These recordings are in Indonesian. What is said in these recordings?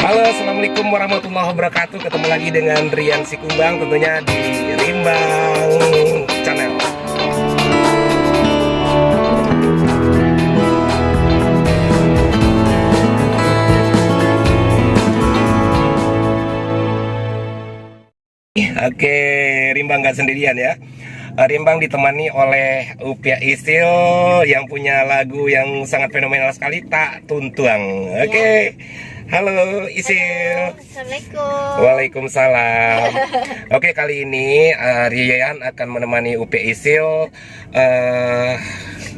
Halo, assalamualaikum warahmatullahi wabarakatuh. Ketemu lagi dengan Rian Sikumbang, tentunya di Rimbang Channel. Oke, Rimbang gak sendirian ya. Rimbang ditemani oleh Upia Isil yang punya lagu yang sangat fenomenal sekali, Tak Tuntuang. Oke. Halo Isil. Assalamualaikum. Waalaikumsalam. Oke, kali ini Rian akan menemani Upia Isil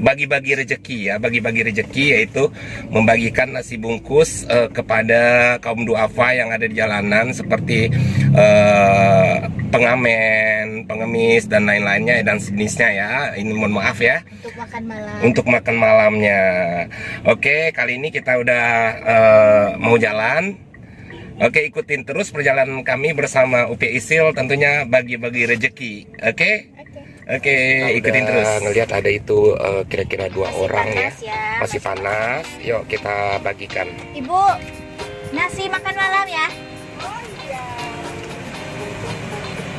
bagi-bagi rezeki ya, bagi-bagi rezeki, yaitu membagikan nasi bungkus kepada kaum duafa yang ada di jalanan seperti pengamen, pengemis dan lain-lainnya dan sejenisnya ya. Ini mohon maaf ya. Untuk makan malam. Untuk makan malamnya. Oke, kali ini kita udah mau jalan. Oke, ikutin terus perjalanan kami bersama Upia Isil, tentunya bagi-bagi rezeki. Oke? Oke, ikutin terus. Ngelihat ada itu kira-kira dua Masih orang panas ya. ya. Masih panas. Yuk kita bagikan. Ibu, nasi makan malam ya?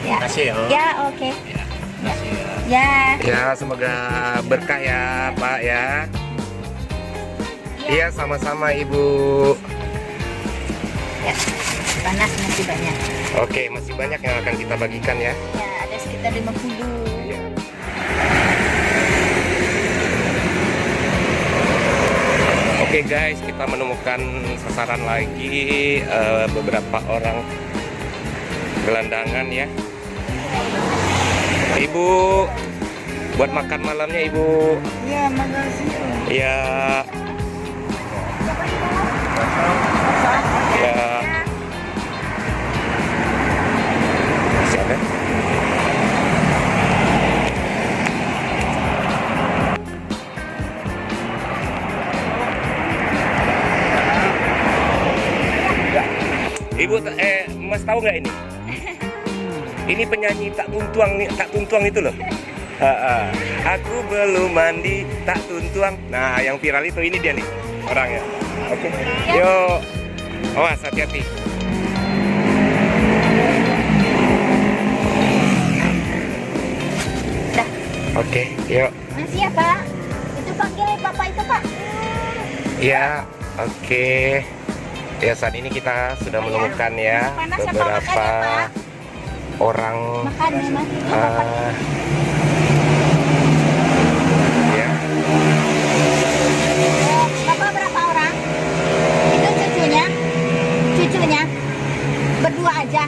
Ya. Kasih ya. Ya, oke. Ya. Ya, semoga berkah ya, Pak ya. Iya, sama-sama Ibu. Ya. Panas masih banyak. Oke, masih banyak yang akan kita bagikan ya. Ya, ada sekitar 50. Iya. Oke guys, kita menemukan sasaran lagi, beberapa orang gelandangan ya. Ibu, buat makan malamnya Ibu. Ya, makasih. Ya. Ya. Masih ada? Ibu, Mas tahu nggak ini? Ini penyanyi Tak Tuntuang itu loh. Aku belum mandi, tak tuntuang. Nah, yang viral itu ini dia nih orangnya. Oke. Yuk. Awas, hati-hati. Dah. Oke, yuk. Masih ya, Pak? Itu panggil Bapak itu, Pak. Ya, oke. Ya, saat ini kita sudah menemukan ya Panas apa beberapa makan ya, Pak? orang Makan memang ini Bapak. ya. Bapak berapa orang? Itu cucunya? Cucunya? Berdua aja?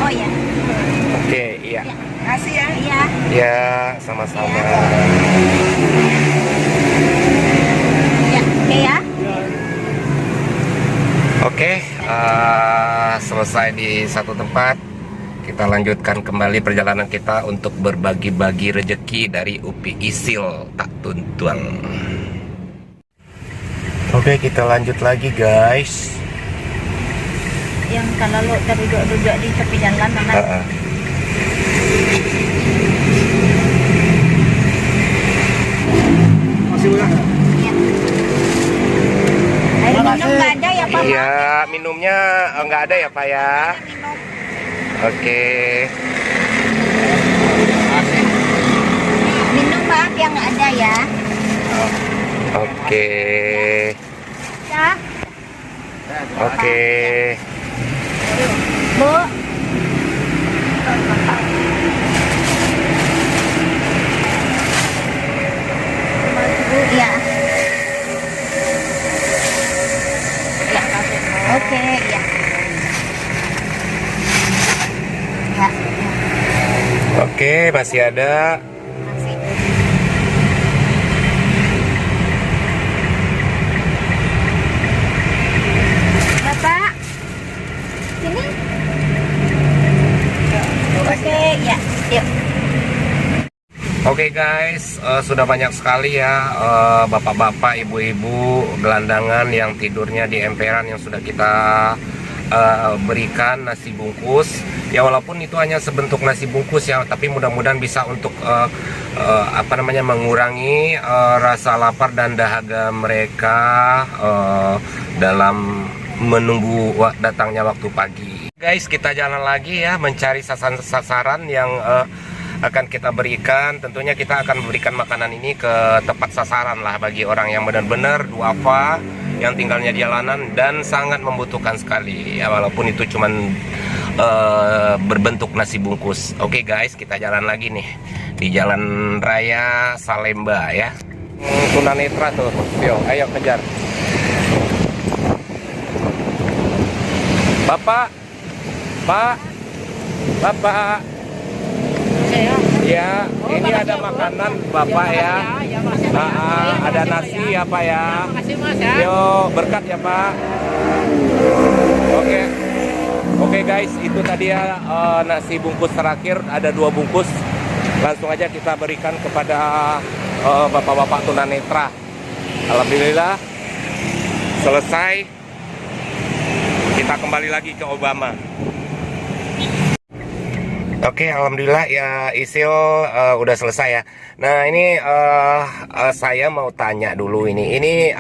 Oh ya. Oke, iya. Ya. Kasih ya. Iya. Ya, sama-sama. Ya, oke ya. Oke, selesai di satu tempat. Kita lanjutkan kembali perjalanan kita untuk berbagi-bagi rezeki dari Upia Isil Tak Tuntuang. Oke, kita lanjut lagi guys. Yang kalau lo duduk di tepi jalan mana? Masih ulang? Ya. Air minum nggak ada ya Pak? Iya, minumnya nggak ada ya Pak ya. Minum. Oke. Minum maaf yang nggak ada ya. Oke. Ya. Oke. Bu. Bu ya. Ya. Oke ya. Ya. Oke, masih ada. Masih. Bapak, sini. Oke, ya, yuk. Oke guys, sudah banyak sekali ya bapak-bapak, ibu-ibu gelandangan yang tidurnya di emperan yang sudah kita berikan nasi bungkus. Ya walaupun itu hanya sebentuk nasi bungkus ya, tapi mudah-mudahan bisa untuk mengurangi rasa lapar dan dahaga mereka dalam menunggu datangnya waktu pagi. Guys, kita jalan lagi ya mencari sasaran yang akan kita berikan. Tentunya kita akan memberikan makanan ini ke tepat sasaran lah bagi orang yang benar-benar duafa, yang tinggalnya di jalanan dan sangat membutuhkan sekali ya, walaupun itu cuman berbentuk nasi bungkus. Oke guys, kita jalan lagi nih di Jalan Raya Salemba ya. Tunanetra tuh, yo, ayo kejar. Bapak, Pak, Bapak. Ya, ini ada makanan Bapak ya. Ada nasi ya Pak ya. Yo, berkat ya Pak. Oke guys, itu tadi ya nasi bungkus terakhir, ada 2 bungkus. Langsung aja kita berikan kepada bapak-bapak tunanetra. Alhamdulillah selesai. Kita kembali lagi ke Obama. Oke, alhamdulillah ya Isil udah selesai ya. Nah ini saya mau tanya dulu ini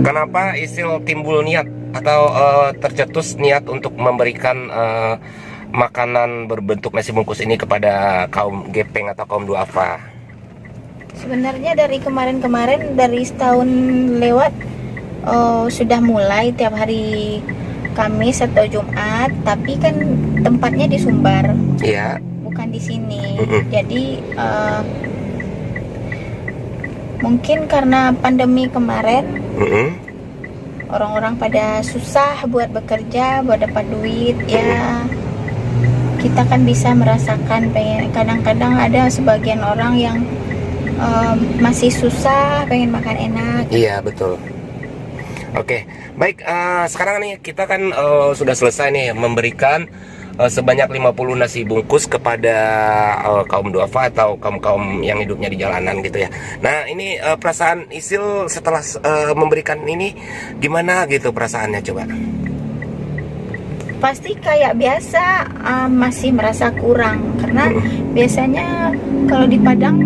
kenapa Isil timbul niat atau tercetus niat untuk memberikan makanan berbentuk nasi bungkus ini kepada kaum gepeng atau kaum duafa? Sebenarnya dari kemarin-kemarin, dari setahun lewat sudah mulai tiap hari Kamis atau Jumat, tapi kan tempatnya di Sumbar, Iya. bukan di sini. Jadi mungkin karena pandemi kemarin, orang-orang pada susah buat bekerja, buat dapat duit, ya kita kan bisa merasakan. Kadang-kadang ada sebagian orang yang masih susah, pengen makan enak. Iya betul. Oke, baik. Sekarang nih kita kan sudah selesai nih memberikan sebanyak 50 nasi bungkus kepada kaum duafa atau kaum yang hidupnya di jalanan gitu ya. Nah ini perasaan Isil setelah memberikan ini gimana gitu perasaannya coba? Pasti kayak biasa, masih merasa kurang karena biasanya kalau di Padang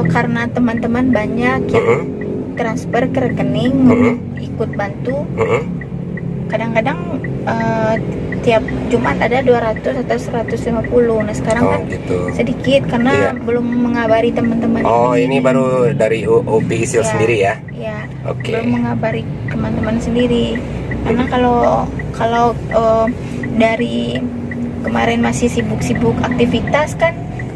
karena teman-teman banyak yang transfer ke rekening, ikut bantu. Kadang-kadang tiap Jumat ada 200 atau 150. Nah sekarang kan gitu. sedikit karena belum mengabari teman-teman. Ini baru dari UPI Isil sendiri ya? Iya. Oke. Belum mengabari teman-teman sendiri. Karena kalau dari kemarin masih sibuk-sibuk aktivitas kan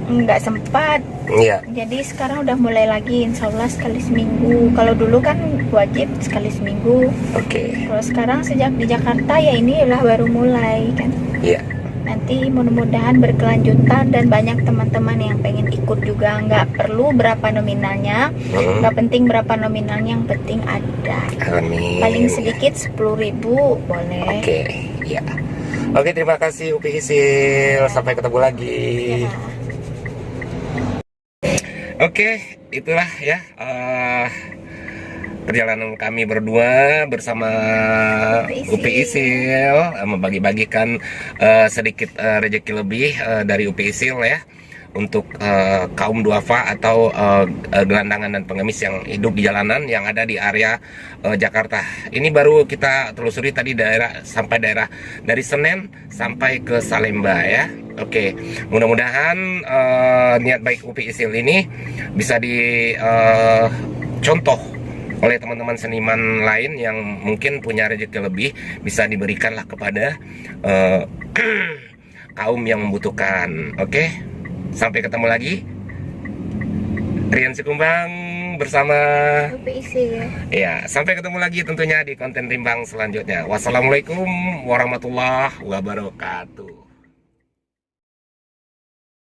nggak sempat. Iya. Jadi sekarang udah mulai lagi, insya Allah sekali seminggu. Kalau dulu kan wajib sekali seminggu. Oke. Kalau sekarang sejak di Jakarta ya inilah baru mulai kan. Iya. Nanti mudah-mudahan berkelanjutan dan banyak teman-teman yang pengen ikut juga. Nggak perlu berapa nominalnya, nggak penting berapa nominalnya, yang penting ada. Amin. Paling sedikit 10.000 boleh. Oke. Iya. Oke, terima kasih UPI Isil. Sampai ketemu lagi. Ya. Oke, itulah ya perjalanan kami berdua bersama UPI Isil, membagi-bagikan sedikit rezeki lebih dari UPI Isil ya untuk kaum duafa atau gelandangan dan pengemis yang hidup di jalanan yang ada di area Jakarta. Ini baru kita telusuri tadi daerah dari Senen sampai ke Salemba ya. Oke, mudah-mudahan niat baik UPI Isil ini bisa dicontoh oleh teman-teman seniman lain yang mungkin punya rezeki lebih, bisa diberikanlah kepada kaum yang membutuhkan. Oke, sampai ketemu lagi. Rian Sikumbang bersama UPI Isil. Ya, sampai ketemu lagi tentunya di konten Rimbang selanjutnya. Wassalamualaikum warahmatullahi wabarakatuh.